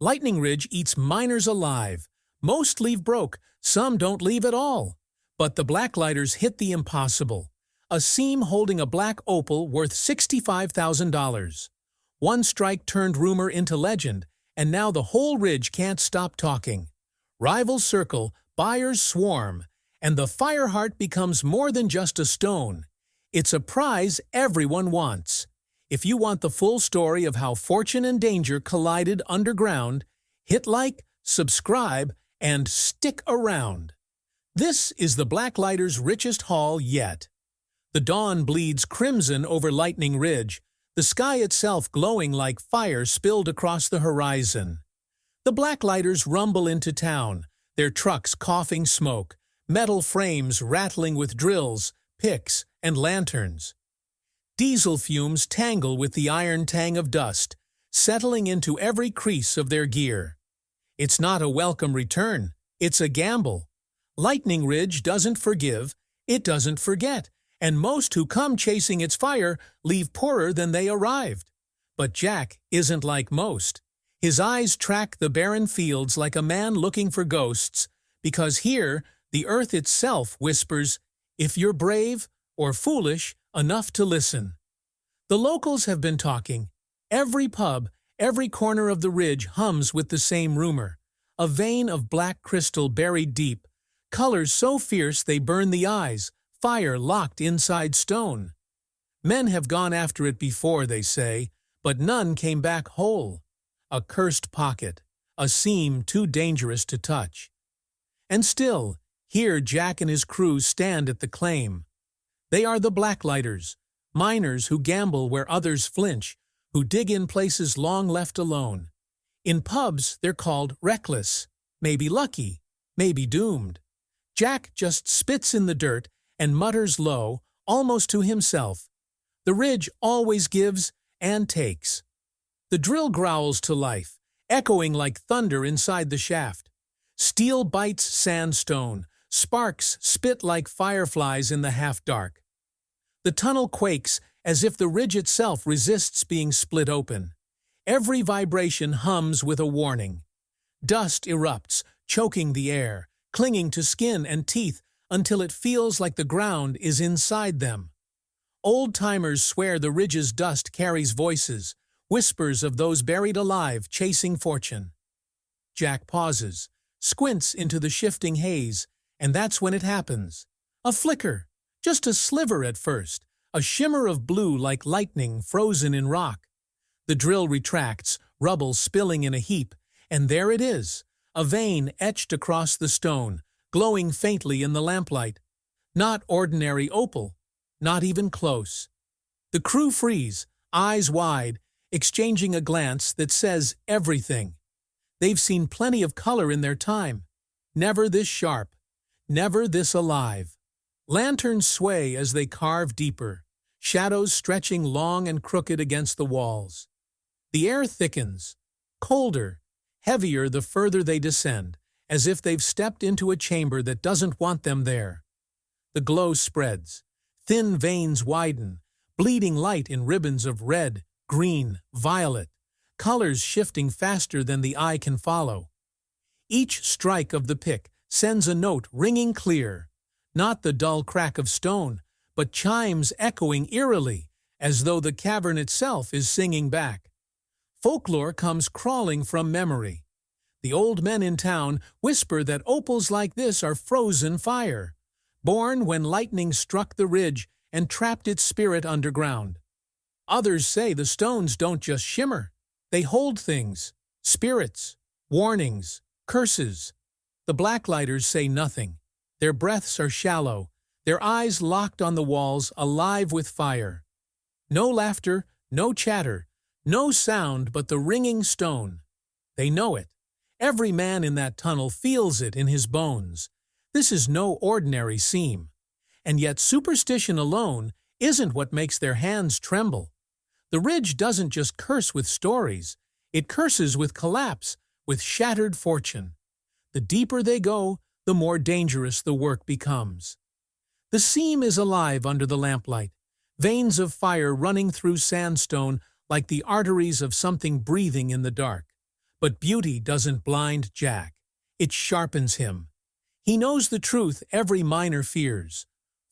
Lightning Ridge eats miners alive. Most leave broke, some don't leave at all. But the Blacklighters hit the impossible. A seam holding a black opal worth $65,000. One strike turned rumor into legend, and now the whole ridge can't stop talking. Rivals circle, buyers swarm, and the Fireheart becomes more than just a stone. It's a prize everyone wants. If you want the full story of how fortune and danger collided underground, hit like, subscribe, and stick around. This is the Blacklighters' richest haul yet. The dawn bleeds crimson over Lightning Ridge, the sky itself glowing like fire spilled across the horizon. The Blacklighters rumble into town, their trucks coughing smoke, metal frames rattling with drills, picks, and lanterns. Diesel fumes tangle with the iron tang of dust, settling into every crease of their gear. It's not a welcome return, it's a gamble. Lightning Ridge doesn't forgive, it doesn't forget, and most who come chasing its fire leave poorer than they arrived. But Jack isn't like most. His eyes track the barren fields like a man looking for ghosts, because here the earth itself whispers, if you're brave or foolish enough to listen. The locals have been talking. Every pub, every corner of the ridge hums with the same rumor. A vein of black crystal buried deep, colors so fierce they burn the eyes, fire locked inside stone. Men have gone after it before, they say, but none came back whole. A cursed pocket, a seam too dangerous to touch. And still, here Jack and his crew stand at the claim. They are the Blacklighters, miners who gamble where others flinch, who dig in places long left alone. In pubs, they're called reckless, maybe lucky, maybe doomed. Jack just spits in the dirt and mutters low, almost to himself. The ridge always gives and takes. The drill growls to life, echoing like thunder inside the shaft. Steel bites sandstone, sparks spit like fireflies in the half-dark. The tunnel quakes as if the ridge itself resists being split open. Every vibration hums with a warning. Dust erupts, choking the air, clinging to skin and teeth until it feels like the ground is inside them. Old-timers swear the ridge's dust carries voices, whispers of those buried alive chasing fortune. Jack pauses, squints into the shifting haze, and that's when it happens. A flicker, just a sliver at first, a shimmer of blue like lightning frozen in rock. The drill retracts, rubble spilling in a heap, and there it is, a vein etched across the stone, glowing faintly in the lamplight. Not ordinary opal, not even close. The crew freeze, eyes wide, exchanging a glance that says everything. They've seen plenty of color in their time. Never this sharp, never this alive. Lanterns sway as they carve deeper, shadows stretching long and crooked against the walls. The air thickens, colder, heavier the further they descend, as if they've stepped into a chamber that doesn't want them there. The glow spreads, thin veins widen, bleeding light in ribbons of red, green, violet, colors shifting faster than the eye can follow. Each strike of the pick sends a note ringing clear, not the dull crack of stone, but chimes echoing eerily, as though the cavern itself is singing back. Folklore comes crawling from memory. The old men in town whisper that opals like this are frozen fire, born when lightning struck the ridge and trapped its spirit underground. Others say the stones don't just shimmer, they hold things, spirits, warnings, curses. The Blacklighters say nothing. Their breaths are shallow, their eyes locked on the walls, alive with fire. No laughter, no chatter, no sound but the ringing stone. They know it. Every man in that tunnel feels it in his bones. This is no ordinary seam. And yet superstition alone isn't what makes their hands tremble. The ridge doesn't just curse with stories, it curses with collapse, with shattered fortune. The deeper they go, the more dangerous the work becomes. The seam is alive under the lamplight, veins of fire running through sandstone like the arteries of something breathing in the dark. But beauty doesn't blind Jack. It sharpens him. He knows the truth every miner fears.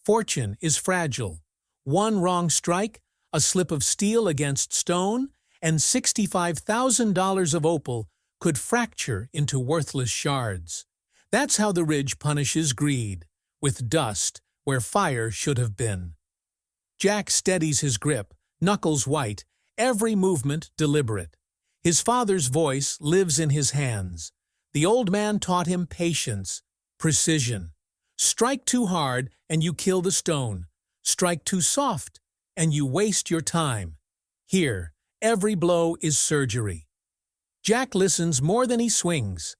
Fortune is fragile. One wrong strike, a slip of steel against stone, and $65,000 of opal could fracture into worthless shards. That's how the ridge punishes greed, with dust where fire should have been. Jack steadies his grip, knuckles white, every movement deliberate. His father's voice lives in his hands. The old man taught him patience, precision. Strike too hard and you kill the stone. Strike too soft and you waste your time. Here, every blow is surgery. Jack listens more than he swings.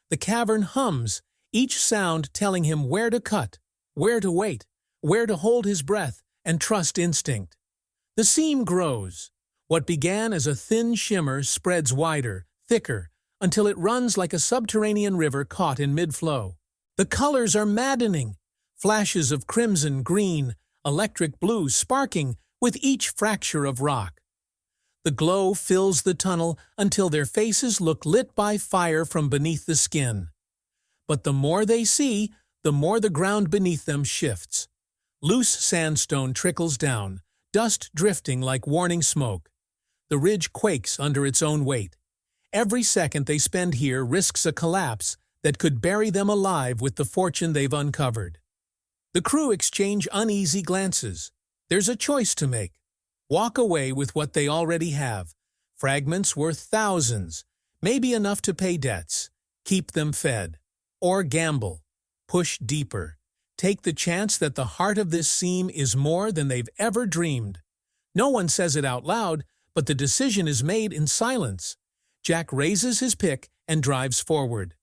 The cavern hums, each sound telling him where to cut, where to wait, where to hold his breath and trust instinct. The seam grows. What began as a thin shimmer spreads wider, thicker, until it runs like a subterranean river caught in mid-flow. The colors are maddening. Flashes of crimson, green, electric blue sparking with each fracture of rock. The glow fills the tunnel until their faces look lit by fire from beneath the skin. But the more they see, the more the ground beneath them shifts. Loose sandstone trickles down, dust drifting like warning smoke. The ridge quakes under its own weight. Every second they spend here risks a collapse that could bury them alive with the fortune they've uncovered. The crew exchange uneasy glances. There's a choice to make. Walk away with what they already have, fragments worth thousands, maybe enough to pay debts, keep them fed. Or gamble, push deeper, take the chance that the heart of this seam is more than they've ever dreamed. No one says it out loud, but the decision is made in silence. Jack raises his pick and drives forward.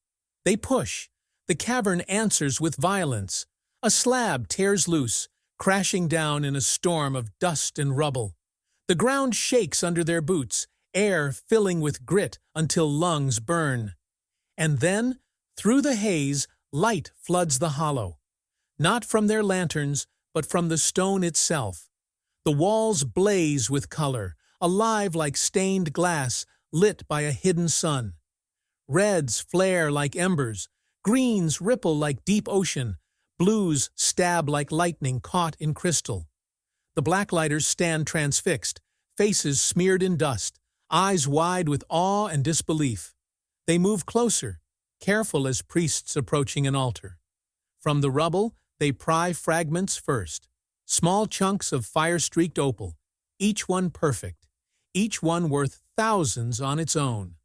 They push. The cavern answers with violence. A slab tears loose, crashing down in a storm of dust and rubble. The ground shakes under their boots, air filling with grit until lungs burn. And then, through the haze, light floods the hollow. Not from their lanterns, but from the stone itself. The walls blaze with color, alive like stained glass, lit by a hidden sun. Reds flare like embers, greens ripple like deep ocean, blues stab like lightning caught in crystal. The Blacklighters stand transfixed, faces smeared in dust, eyes wide with awe and disbelief. They move closer, careful as priests approaching an altar. From the rubble, they pry fragments first, small chunks of fire-streaked opal, each one perfect, each one worth thousands on its own.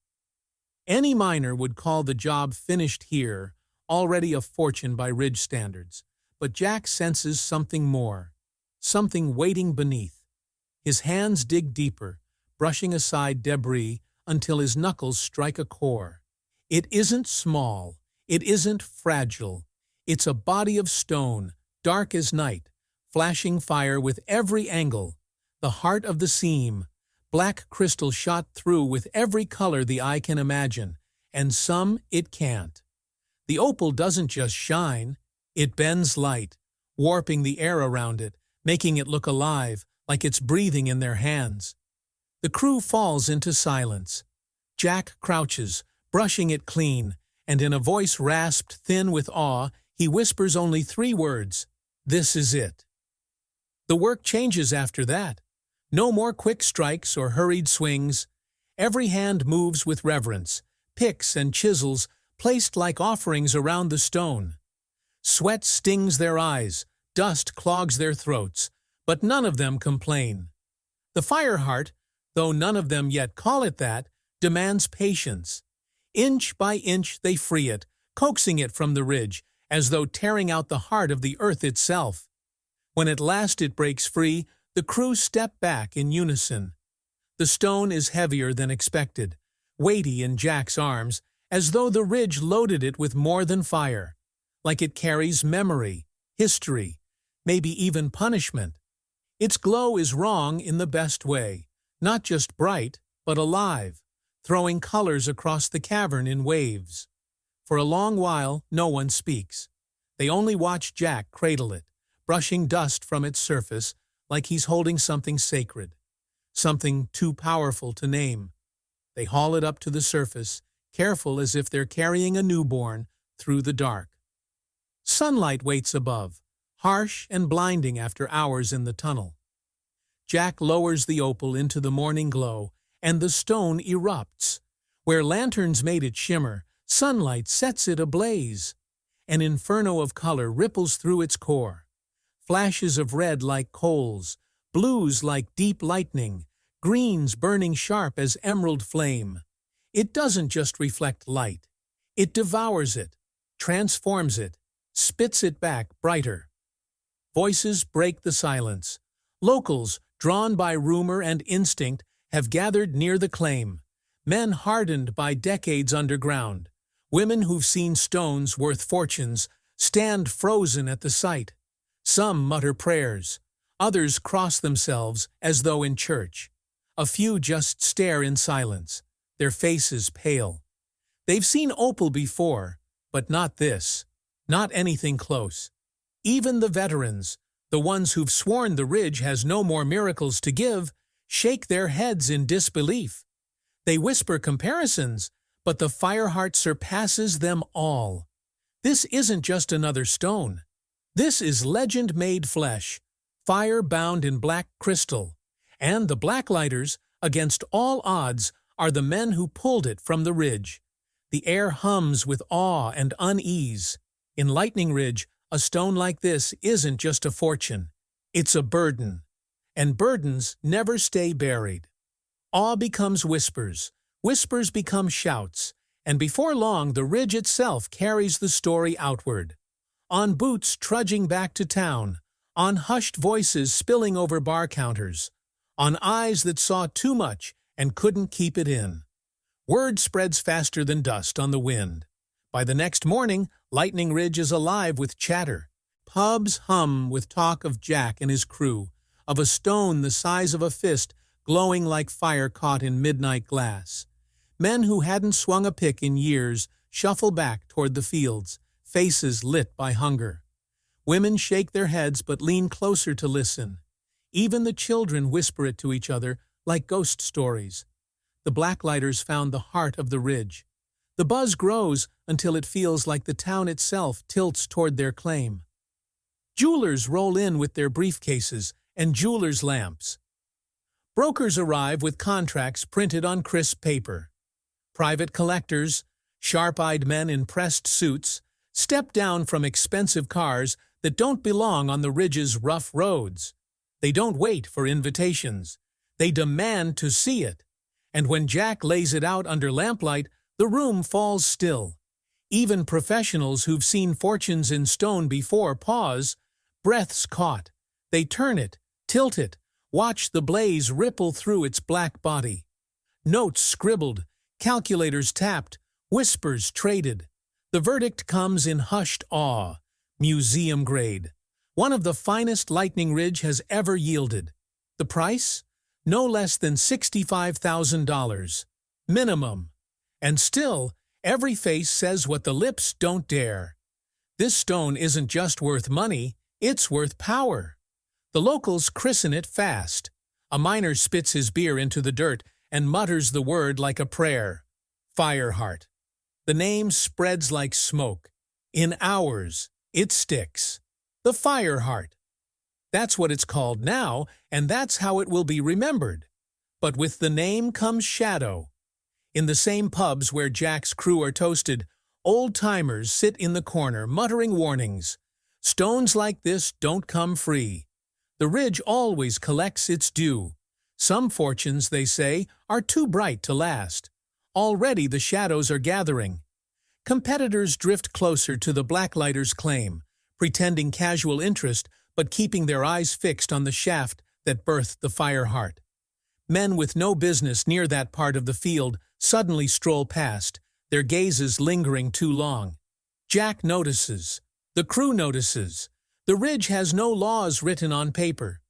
Any miner would call the job finished here, already a fortune by ridge standards, but Jack senses something more, something waiting beneath. His hands dig deeper, brushing aside debris until his knuckles strike a core. It isn't small, it isn't fragile. It's a body of stone, dark as night, flashing fire with every angle. The heart of the seam, black crystal shot through with every color the eye can imagine, and some it can't. The opal doesn't just shine, it bends light, warping the air around it, making it look alive, like it's breathing in their hands. The crew falls into silence. Jack crouches, brushing it clean, and in a voice rasped thin with awe, he whispers only 3 words, "This is it." The work changes after that. No more quick strikes or hurried swings. Every hand moves with reverence, picks and chisels placed like offerings around the stone. Sweat stings their eyes, dust clogs their throats, but none of them complain. The Fireheart, though none of them yet call it that, demands patience. Inch by inch they free it, coaxing it from the ridge, as though tearing out the heart of the earth itself. When at last it breaks free, the crew step back in unison. The stone is heavier than expected, weighty in Jack's arms, as though the ridge loaded it with more than fire, like it carries memory, history, maybe even punishment. Its glow is wrong in the best way, not just bright, but alive, throwing colors across the cavern in waves. For a long while, no one speaks. They only watch Jack cradle it, brushing dust from its surface like he's holding something sacred, something too powerful to name. They haul it up to the surface, careful as if they're carrying a newborn through the dark. Sunlight waits above, harsh and blinding after hours in the tunnel. Jack lowers the opal into the morning glow, and the stone erupts. Where lanterns made it shimmer, sunlight sets it ablaze. An inferno of color ripples through its core. Flashes of red like coals, blues like deep lightning, greens burning sharp as emerald flame. It doesn't just reflect light. It devours it, transforms it, spits it back brighter. Voices break the silence. Locals, drawn by rumor and instinct, have gathered near the claim. Men hardened by decades underground. Women who've seen stones worth fortunes stand frozen at the sight. Some mutter prayers. Others cross themselves as though in church. A few just stare in silence, their faces pale. They've seen opal before, but not this. Not anything close. Even the veterans, the ones who've sworn the ridge has no more miracles to give, shake their heads in disbelief. They whisper comparisons, but the Fireheart surpasses them all. This isn't just another stone. This is legend-made flesh, fire bound in black crystal. And the Blacklighters, against all odds, are the men who pulled it from the ridge. The air hums with awe and unease. In Lightning Ridge, a stone like this isn't just a fortune. It's a burden. And burdens never stay buried. Awe becomes whispers. Whispers become shouts. And before long, the ridge itself carries the story outward. On boots trudging back to town. On hushed voices spilling over bar counters. On eyes that saw too much and couldn't keep it in. Word spreads faster than dust on the wind. By the next morning, Lightning Ridge is alive with chatter. Pubs hum with talk of Jack and his crew, of a stone the size of a fist glowing like fire caught in midnight glass. Men who hadn't swung a pick in years shuffle back toward the fields, faces lit by hunger. Women shake their heads but lean closer to listen. Even the children whisper it to each other like ghost stories. The Blacklighters found the heart of the ridge. The buzz grows until it feels like the town itself tilts toward their claim. Jewelers roll in with their briefcases and jewelers' lamps. Brokers arrive with contracts printed on crisp paper. Private collectors, sharp-eyed men in pressed suits, step down from expensive cars that don't belong on the ridge's rough roads. They don't wait for invitations. They demand to see it. And when Jack lays it out under lamplight, the room falls still. Even professionals who've seen fortunes in stone before pause, breaths caught. They turn it, tilt it, watch the blaze ripple through its black body. Notes scribbled, calculators tapped, whispers traded. The verdict comes in hushed awe, museum grade. One of the finest Lightning Ridge has ever yielded. The price? No less than $65,000. Minimum. And still, every face says what the lips don't dare. This stone isn't just worth money, it's worth power. The locals christen it fast. A miner spits his beer into the dirt and mutters the word like a prayer. Fireheart. The name spreads like smoke. In hours, it sticks. The Fireheart. That's what it's called now, and that's how it will be remembered. But with the name comes shadow. In the same pubs where Jack's crew are toasted, old-timers sit in the corner muttering warnings. Stones like this don't come free. The ridge always collects its due. Some fortunes, they say, are too bright to last. Already the shadows are gathering. Competitors drift closer to the Blacklighters' claim, pretending casual interest but keeping their eyes fixed on the shaft that birthed the Fireheart. Men with no business near that part of the field suddenly stroll past, their gazes lingering too long. Jack notices. The crew notices. The ridge has no laws written on paper.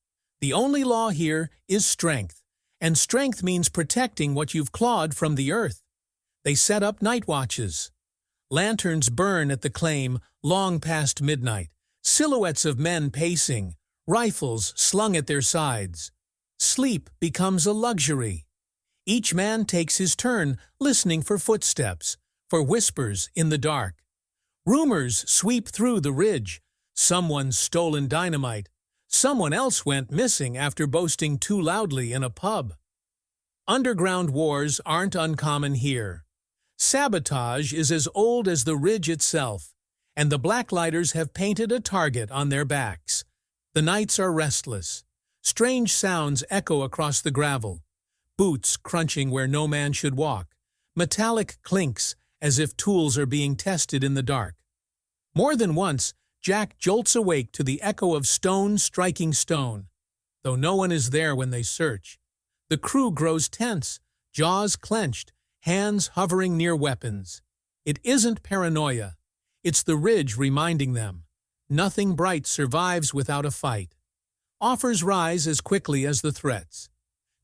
The only law here is strength, and strength means protecting what you've clawed from the earth. They set up night watches. Lanterns burn at the claim long past midnight, silhouettes of men pacing, rifles slung at their sides. Sleep becomes a luxury. Each man takes his turn, listening for footsteps, for whispers in the dark. Rumors sweep through the ridge. Someone's stolen dynamite. Someone else went missing after boasting too loudly in a pub. Underground wars aren't uncommon here. Sabotage is as old as the ridge itself, and the Blacklighters have painted a target on their backs. The nights are restless. Strange sounds echo across the gravel. Boots crunching where no man should walk. Metallic clinks as if tools are being tested in the dark. More than once, Jack jolts awake to the echo of stone striking stone, though no one is there when they search. The crew grows tense, jaws clenched, hands hovering near weapons. It isn't paranoia. It's the ridge reminding them. Nothing bright survives without a fight. Offers rise as quickly as the threats.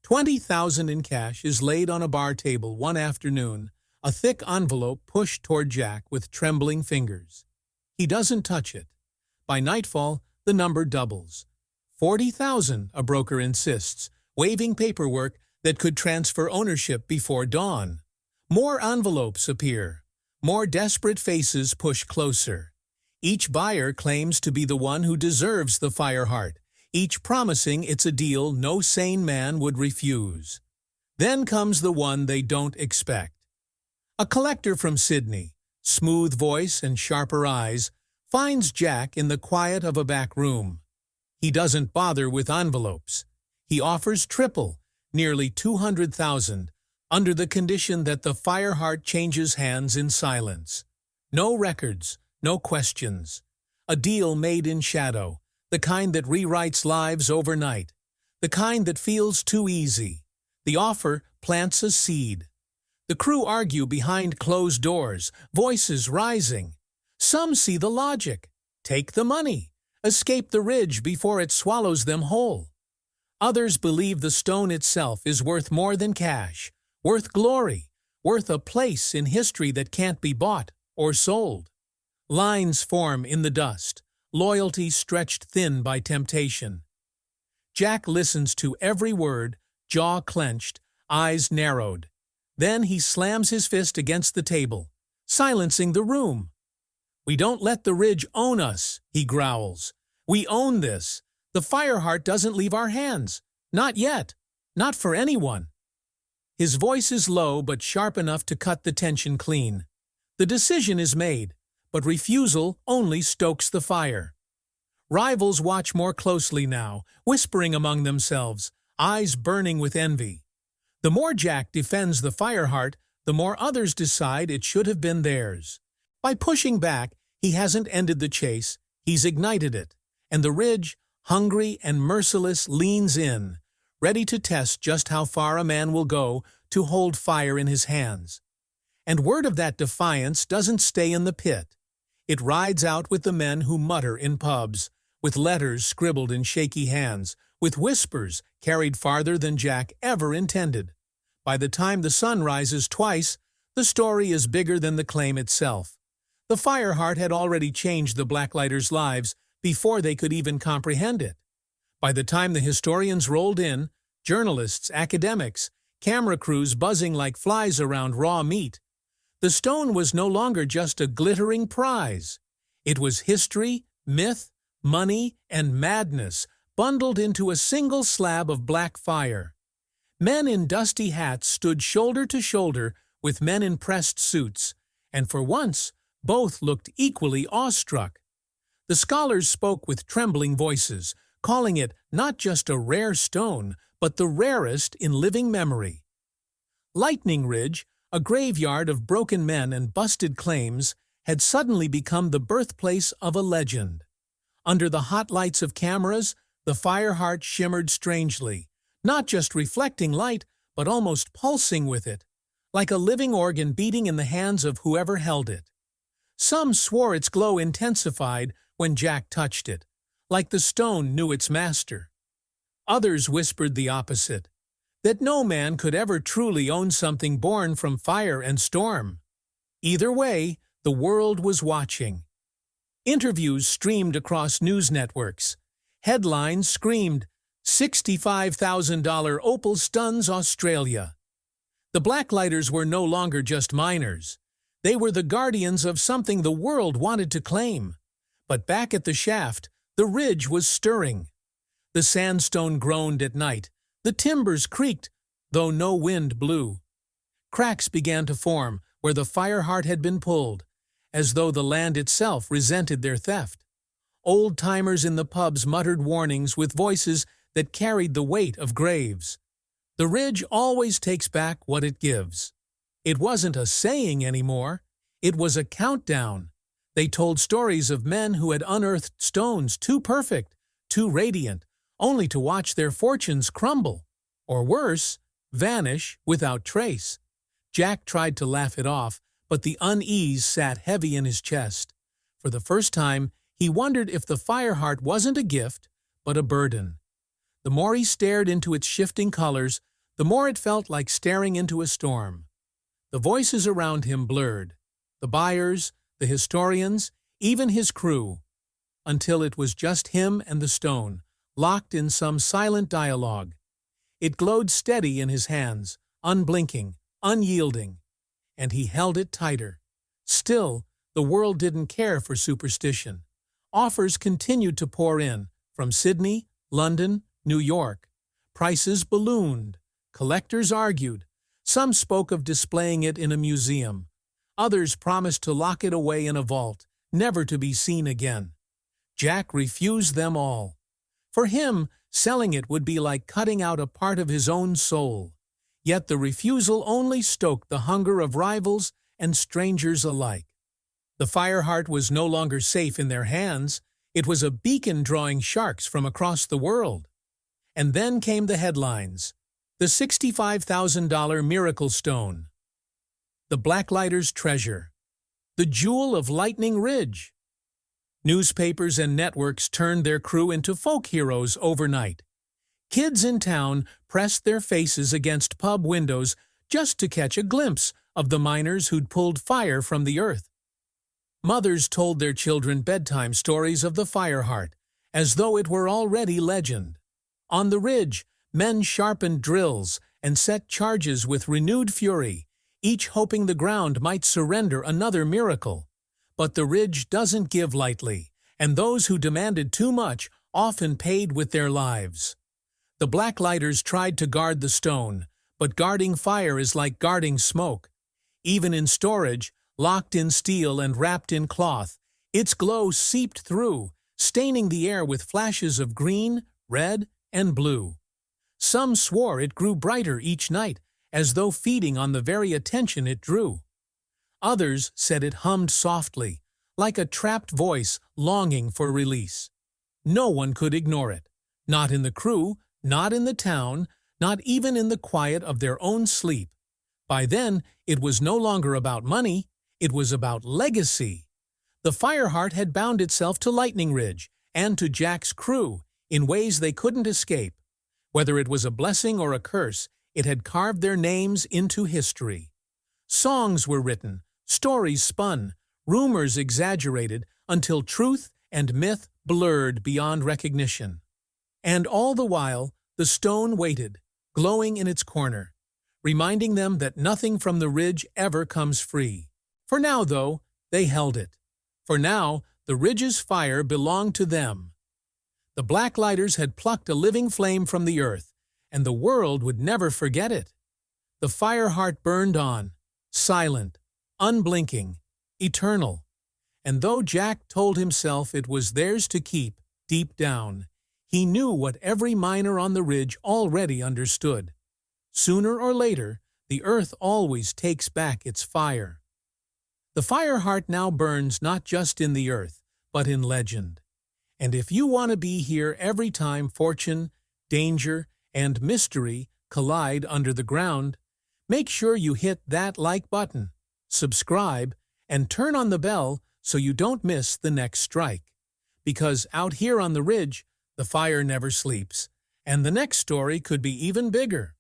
$20,000 in cash is laid on a bar table one afternoon, a thick envelope pushed toward Jack with trembling fingers. He doesn't touch it. By nightfall, the number doubles. $40,000, a broker insists, waving paperwork that could transfer ownership before dawn. More envelopes appear. More desperate faces push closer. Each buyer claims to be the one who deserves the Fireheart, each promising it's a deal no sane man would refuse. Then comes the one they don't expect. A collector from Sydney, smooth voice and sharper eyes, finds Jack in the quiet of a back room. He doesn't bother with envelopes. He offers triple, nearly $200,000, under the condition that the Fireheart changes hands in silence. No records, no questions. A deal made in shadow, the kind that rewrites lives overnight, the kind that feels too easy. The offer plants a seed. The crew argue behind closed doors, voices rising. Some see the logic. Take the money. Escape the ridge before it swallows them whole. Others believe the stone itself is worth more than cash, worth glory, worth a place in history that can't be bought or sold. Lines form in the dust, loyalty stretched thin by temptation. Jack listens to every word, jaw clenched, eyes narrowed. Then he slams his fist against the table, silencing the room. "We don't let the ridge own us," he growls. "We own this. The Fireheart doesn't leave our hands. Not yet. Not for anyone." His voice is low but sharp enough to cut the tension clean. The decision is made, but refusal only stokes the fire. Rivals watch more closely now, whispering among themselves, eyes burning with envy. The more Jack defends the Fireheart, the more others decide it should have been theirs. By pushing back, he hasn't ended the chase, he's ignited it, and the ridge, hungry and merciless, leans in, ready to test just how far a man will go to hold fire in his hands. And word of that defiance doesn't stay in the pit. It rides out with the men who mutter in pubs, with letters scribbled in shaky hands, with whispers carried farther than Jack ever intended. By the time the sun rises twice, the story is bigger than the claim itself. The Fireheart had already changed the Blacklighters' lives before they could even comprehend it. By the time the historians rolled in, journalists, academics, camera crews buzzing like flies around raw meat, the stone was no longer just a glittering prize. It was history, myth, money, and madness bundled into a single slab of black fire. Men in dusty hats stood shoulder to shoulder with men in pressed suits, and for once, both looked equally awestruck. The scholars spoke with trembling voices, calling it not just a rare stone, but the rarest in living memory. Lightning Ridge, a graveyard of broken men and busted claims, had suddenly become the birthplace of a legend. Under the hot lights of cameras, the Fireheart shimmered strangely, not just reflecting light, but almost pulsing with it, like a living organ beating in the hands of whoever held it. Some swore its glow intensified when Jack touched it, like the stone knew its master. Others whispered the opposite, that no man could ever truly own something born from fire and storm. Either way, the world was watching. Interviews streamed across news networks. Headlines screamed, $65,000 opal stuns Australia. The Blacklighters were no longer just miners. They were the guardians of something the world wanted to claim. But back at the shaft, the ridge was stirring. The sandstone groaned at night. The timbers creaked, though no wind blew. Cracks began to form where the Fireheart had been pulled, as though the land itself resented their theft. Old-timers in the pubs muttered warnings with voices that carried the weight of graves. The ridge always takes back what it gives. It wasn't a saying anymore. It was a countdown. They told stories of men who had unearthed stones too perfect, too radiant, only to watch their fortunes crumble, or worse, vanish without trace. Jack tried to laugh it off, but the unease sat heavy in his chest. For the first time, he wondered if the Fireheart wasn't a gift, but a burden. The more he stared into its shifting colors, the more it felt like staring into a storm. The voices around him blurred. The buyers, the historians, even his crew. Until it was just him and the stone, locked in some silent dialogue. It glowed steady in his hands, unblinking, unyielding. And he held it tighter. Still, the world didn't care for superstition. Offers continued to pour in, from Sydney, London, New York. Prices ballooned. Collectors argued. Some spoke of displaying it in a museum. Others promised to lock it away in a vault, never to be seen again. Jack refused them all. For him, selling it would be like cutting out a part of his own soul. Yet the refusal only stoked the hunger of rivals and strangers alike. The Fireheart was no longer safe in their hands. It was a beacon drawing sharks from across the world. And then came the headlines. The $65,000 Miracle Stone. The Blacklighters' Treasure. The Jewel of Lightning Ridge. Newspapers and networks turned their crew into folk heroes overnight. Kids in town pressed their faces against pub windows just to catch a glimpse of the miners who'd pulled fire from the earth. Mothers told their children bedtime stories of the Fireheart, as though it were already legend. On the ridge, men sharpened drills and set charges with renewed fury, each hoping the ground might surrender another miracle. But the ridge doesn't give lightly, and those who demanded too much often paid with their lives. The Blacklighters tried to guard the stone, but guarding fire is like guarding smoke. Even in storage, locked in steel and wrapped in cloth, its glow seeped through, staining the air with flashes of green, red, and blue. Some swore it grew brighter each night, as though feeding on the very attention it drew. Others said it hummed softly, like a trapped voice longing for release. No one could ignore it, not in the crew, not in the town, not even in the quiet of their own sleep. By then, it was no longer about money, it was about legacy. The Fireheart had bound itself to Lightning Ridge and to Jack's crew in ways they couldn't escape. Whether it was a blessing or a curse, it had carved their names into history. Songs were written, stories spun, rumors exaggerated until truth and myth blurred beyond recognition. And all the while, the stone waited, glowing in its corner, reminding them that nothing from the ridge ever comes free. For now, though, they held it. For now, the ridge's fire belonged to them. The Blacklighters had plucked a living flame from the earth, and the world would never forget it. The Fireheart burned on, silent, unblinking, eternal. And though Jack told himself it was theirs to keep, deep down, he knew what every miner on the ridge already understood. Sooner or later, the earth always takes back its fire. The Fireheart now burns not just in the earth, but in legend. And if you want to be here every time fortune, danger, and mystery collide under the ground, make sure you hit that like button, subscribe, and turn on the bell so you don't miss the next strike. Because out here on the ridge, the fire never sleeps, and the next story could be even bigger.